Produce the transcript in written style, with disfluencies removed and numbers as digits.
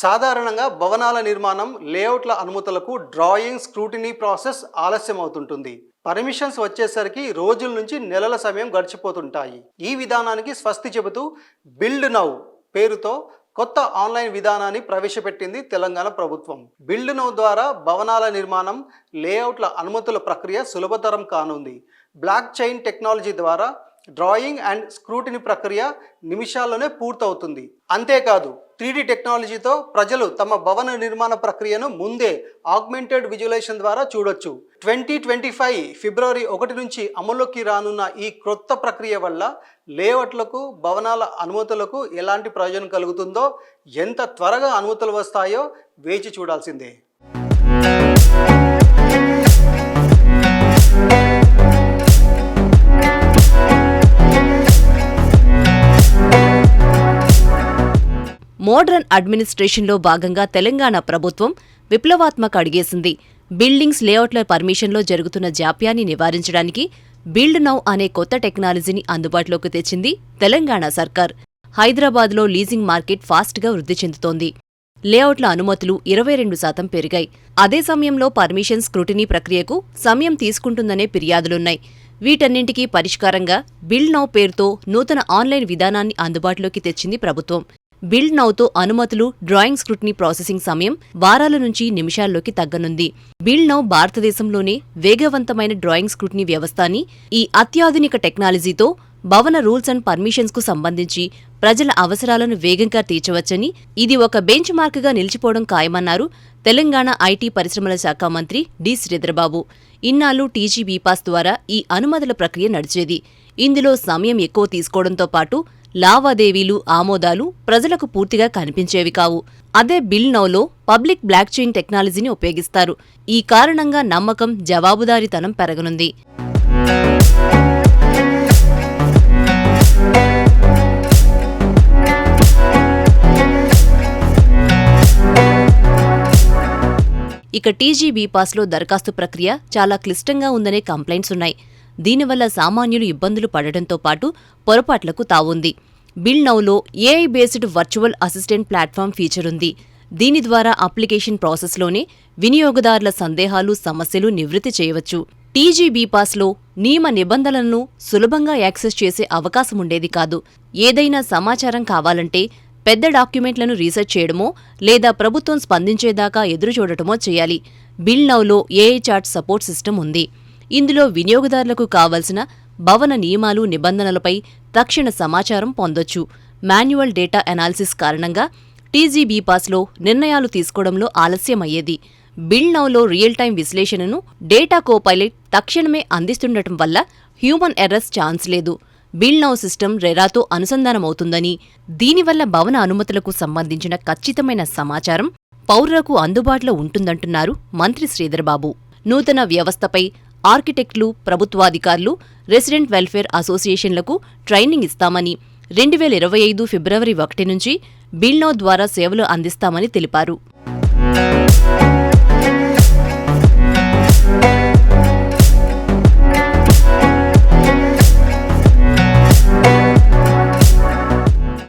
సాధారణంగా భవనాల నిర్మాణం, లేఅవుట్ల అనుమతులకు డ్రాయింగ్, స్క్రూటినీ ప్రాసెస్ ఆలస్యం అవుతుంటుంది. పర్మిషన్స్ వచ్చేసరికి రోజుల నుంచి నెలల సమయం గడిచిపోతుంటాయి. ఈ విధానానికి స్వస్తి చెబుతూ బిల్డ్ నౌ పేరుతో కొత్త ఆన్లైన్ విధానాన్ని ప్రవేశపెట్టింది తెలంగాణ ప్రభుత్వం. బిల్డ్ నౌ ద్వారా భవనాల నిర్మాణం, లేఅవుట్ల అనుమతుల ప్రక్రియ సులభతరం కానుంది. బ్లాక్ చైన్ టెక్నాలజీ ద్వారా డ్రాయింగ్ అండ్ స్క్రూటినీ ప్రక్రియ నిమిషాల్లోనే పూర్తవుతుంది. అంతేకాదు 3D టెక్నాలజీతో ప్రజలు తమ భవన నిర్మాణ ప్రక్రియను ముందే ఆగ్మెంటెడ్ విజువలైజేషన్ ద్వారా చూడొచ్చు. 2025 ఫిబ్రవరి 1 నుంచి అమల్లోకి రానున్న ఈ కొత్త ప్రక్రియ వల్ల లేఅవుట్లకు, భవనాల అనుమతులకు ఎలాంటి ప్రయోజనం కలుగుతుందో, ఎంత త్వరగా అనుమతులు వస్తాయో వేచి చూడాల్సిందే. మోడ్రన్ అడ్మినిస్ట్రేషన్లో భాగంగా తెలంగాణ ప్రభుత్వం విప్లవాత్మక అడుగేసింది. బిల్డింగ్స్ లేఅవుట్ల పర్మిషన్లో జరుగుతున్న జాప్యాన్ని నివారించడానికి బిల్డ్ నౌ అనే కొత్త టెక్నాలజీని అందుబాటులోకి తెచ్చింది తెలంగాణ సర్కార్. హైదరాబాద్లో లీజింగ్ మార్కెట్ ఫాస్ట్గా వృద్ధి చెందుతోంది. లేఅవుట్ల అనుమతులు 22% పెరిగాయి. అదే సమయంలో పర్మిషన్ స్క్రూటినీ ప్రక్రియకు సమయం తీసుకుంటుందనే ఫిర్యాదులున్నాయి. వీటన్నింటికీ పరిష్కారంగా బిల్డ్ నౌ పేరుతో నూతన ఆన్లైన్ విధానాన్ని అందుబాటులోకి తెచ్చింది ప్రభుత్వం. బిల్డ్ నౌతో అనుమతులు, డ్రాయింగ్ స్క్రూటినీ ప్రాసెసింగ్ సమయం వారాల నుంచి నిమిషాల్లోకి తగ్గనుంది. బిల్డ్ నౌ భారతదేశంలోనే వేగవంతమైన డ్రాయింగ్ స్క్రూటినీ వ్యవస్థ అని, ఈ అత్యాధునిక టెక్నాలజీతో భవన రూల్స్ అండ్ పర్మిషన్స్ కు సంబంధించి ప్రజల అవసరాలను వేగంగా తీర్చవచ్చని, ఇది ఒక బెంచ్ మార్క్గా నిలిచిపోవడం ఖాయమన్నారు తెలంగాణ ఐటీ పరిశ్రమల శాఖ మంత్రి డి. శ్రీధర్బాబు. ఇన్నాళ్లు టీజీబీ పాస్ ద్వారా ఈ అనుమతుల ప్రక్రియ నడిచేది. ఇందులో సమయం ఎక్కువ తీసుకోవడంతో పాటు లావాదేవీలు, ఆమోదాలు ప్రజలకు పూర్తిగా కనిపించేవి కావు. అదే బిల్డ్ నౌలో పబ్లిక్ బ్లాక్ చైన్ టెక్నాలజీని ఉపయోగిస్తారు. ఈ కారణంగా నమ్మకం, జవాబుదారీతనం పెరగనుంది. ఇక టీజీబీ పాస్లో దరఖాస్తు ప్రక్రియ చాలా క్లిష్టంగా ఉందనే కంప్లైంట్స్ ఉన్నాయి. దీనివల్ల సామాన్యులు ఇబ్బందులు పడటంతో పాటు పొరపాట్లకు తావుంది. బిల్డ్ నౌలో AI based virtual assistant platform feature ఉంది. దీని ద్వారా అప్లికేషన్ ప్రాసెస్లోనే వినియోగదారుల సందేహాలు, సమస్యలు నివృత్తి చేయవచ్చు. టీజీబీ పాస్లో నియమ నిబంధనలను సులభంగా యాక్సెస్ చేసే అవకాశముండేది కాదు. ఏదైనా సమాచారం కావాలంటే పెద్ద డాక్యుమెంట్లను రీసెర్చ్ చేయడమో లేదా ప్రభుత్వం స్పందించేదాకా ఎదురుచూడటమో చేయాలి. బిల్డ్ నౌలో ఏఐ చాట్ సపోర్ట్ సిస్టమ్ ఉంది. ఇందులో వినియోగదారులకు కావలసిన భవన నియమాలు, నిబంధనలపై తక్షణ సమాచారం పొందొచ్చు. మాన్యువల్ డేటా అనాలిసిస్ కారణంగా టీజీబీ పాస్లో నిర్ణయాలు తీసుకోవడంలో ఆలస్యమయ్యేది. బిల్డ్ నౌలో రియల్ టైం విశ్లేషణను డేటా కోపైలట్ తక్షణమే అందిస్తుండటం వల్ల హ్యూమన్ ఎర్రర్స్ ఛాన్స్ లేదు. బిల్డ్ నౌ సిస్టమ్ రెరాతో అనుసంధానమవుతుందని, దీనివల్ల భవన అనుమతులకు సంబంధించిన ఖచ్చితమైన సమాచారం పౌరులకు అందుబాటులో ఉంటుందంటున్నారు మంత్రి శ్రీధర్బాబు. నూతన వ్యవస్థపై ఆర్కిటెక్టులు, ప్రభుత్వాధికారులు, రెసిడెంట్ వెల్ఫేర్ అసోసియేషన్లకు ట్రైనింగ్ ఇస్తామని, 2025 ఫిబ్రవరి 1 నుంచి బిల్డ్ నౌ ద్వారా సేవలు అందిస్తామని తెలిపారు.